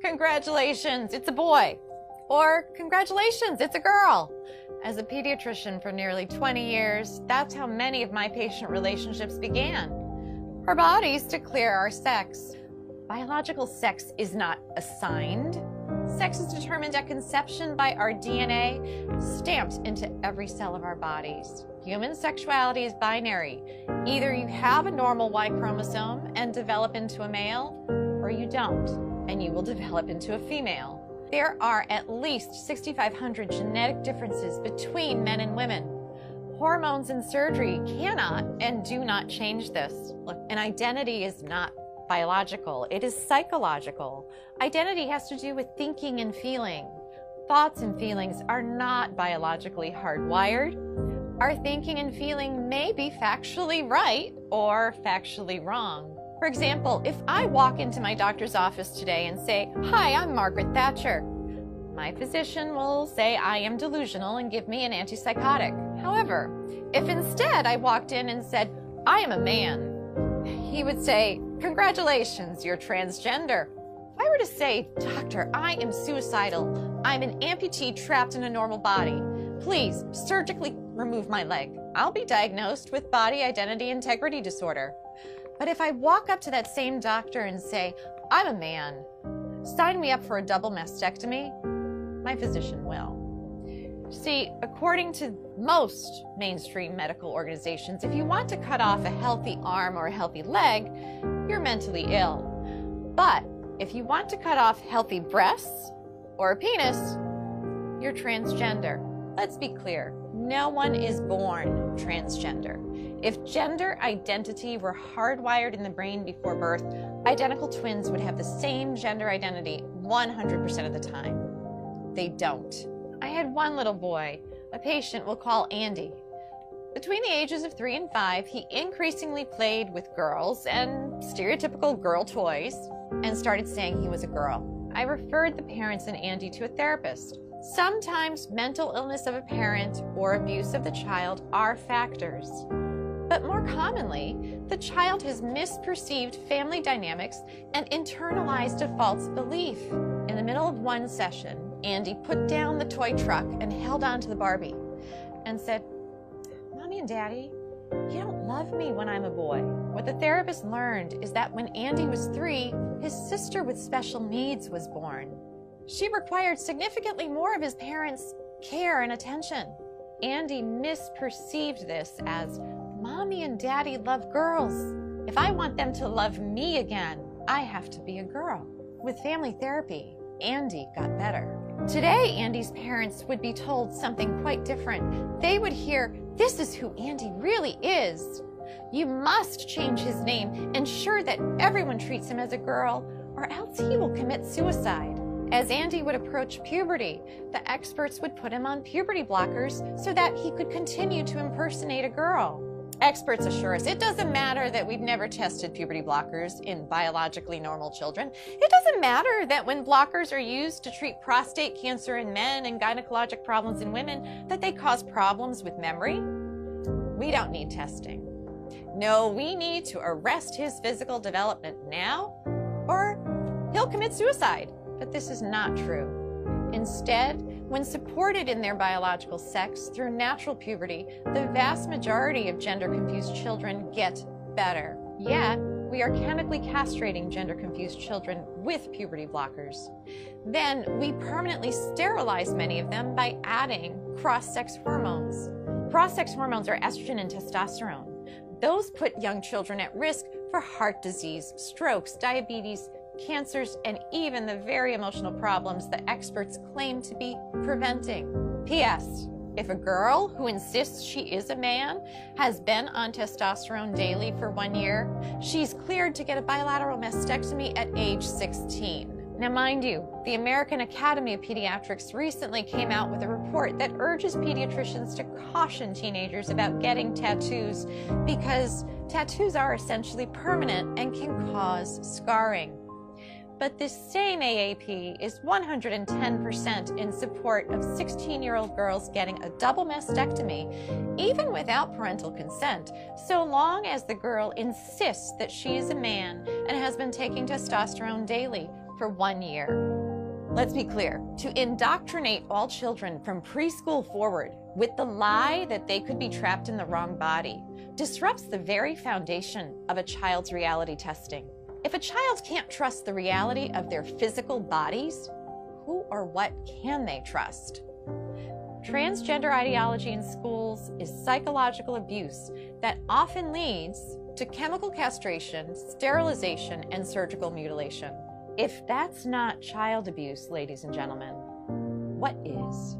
Congratulations, it's a boy. Or congratulations, it's a girl. As a pediatrician for nearly 20 years, that's how many of my patient relationships began. Our bodies declare our sex. Biological sex is not assigned. Sex is determined at conception by our DNA, stamped into every cell of our bodies. Human sexuality is binary. Either you have a normal Y chromosome and develop into a male, or you don't, and you will develop into a female. There are at least 6,500 genetic differences between men and women. Hormones and surgery cannot and do not change this. Look, an identity is not biological, it is psychological. Identity has to do with thinking and feeling. Thoughts and feelings are not biologically hardwired. Our thinking and feeling may be factually right or factually wrong. For example, if I walk into my doctor's office today and say, "Hi, I'm Margaret Thatcher," my physician will say I am delusional and give me an antipsychotic. However, if instead I walked in and said, "I am a man," he would say, "Congratulations, you're transgender." If I were to say, "Doctor, I am suicidal. I'm an amputee trapped in a normal body. Please surgically remove my leg," I'll be diagnosed with body identity integrity disorder. But if I walk up to that same doctor and say, "I'm a man, sign me up for a double mastectomy," my physician will. See, according to most mainstream medical organizations, if you want to cut off a healthy arm or a healthy leg, you're mentally ill. But if you want to cut off healthy breasts or a penis, you're transgender. Let's be clear, no one is born transgender. If gender identity were hardwired in the brain before birth, identical twins would have the same gender identity 100% of the time. They don't. I had one little boy, a patient we'll call Andy. Between the ages of 3 and 5, he increasingly played with girls and stereotypical girl toys and started saying he was a girl. I referred the parents and Andy to a therapist. Sometimes mental illness of a parent or abuse of the child are factors. But more commonly, the child has misperceived family dynamics and internalized a false belief. In the middle of one session, Andy put down the toy truck and held on to the Barbie and said, "Mommy and Daddy, you don't love me when I'm a boy." What the therapist learned is that when Andy was 3, his sister with special needs was born. She required significantly more of his parents' care and attention. Andy misperceived this as, "Mommy and Daddy love girls. If I want them to love me again, I have to be a girl." With family therapy, Andy got better. Today, Andy's parents would be told something quite different. They would hear, "This is who Andy really is. You must change his name, ensure that everyone treats him as a girl, or else he will commit suicide." As Andy would approach puberty, the experts would put him on puberty blockers so that he could continue to impersonate a girl. Experts assure us it doesn't matter that we've never tested puberty blockers in biologically normal children. It doesn't matter that when blockers are used to treat prostate cancer in men and gynecologic problems in women, that they cause problems with memory. We don't need testing. No, we need to arrest his physical development now, or he'll commit suicide. But this is not true. Instead, when supported in their biological sex through natural puberty, the vast majority of gender-confused children get better. Yet, we are chemically castrating gender-confused children with puberty blockers. Then, we permanently sterilize many of them by adding cross-sex hormones. Cross-sex hormones are estrogen and testosterone. Those put young children at risk for heart disease, strokes, diabetes, cancers, and even the very emotional problems that experts claim to be preventing. P.S. If a girl who insists she is a man has been on testosterone daily for 1 year, she's cleared to get a bilateral mastectomy at age 16. Now, mind you, the American Academy of Pediatrics recently came out with a report that urges pediatricians to caution teenagers about getting tattoos because tattoos are essentially permanent and can cause scarring. But this same AAP is 110% in support of 16-year-old girls getting a double mastectomy, even without parental consent, so long as the girl insists that she is a man and has been taking testosterone daily for 1 year. Let's be clear, to indoctrinate all children from preschool forward with the lie that they could be trapped in the wrong body disrupts the very foundation of a child's reality testing. If a child can't trust the reality of their physical bodies, who or what can they trust? Transgender ideology in schools is psychological abuse that often leads to chemical castration, sterilization, and surgical mutilation. If that's not child abuse, ladies and gentlemen, what is?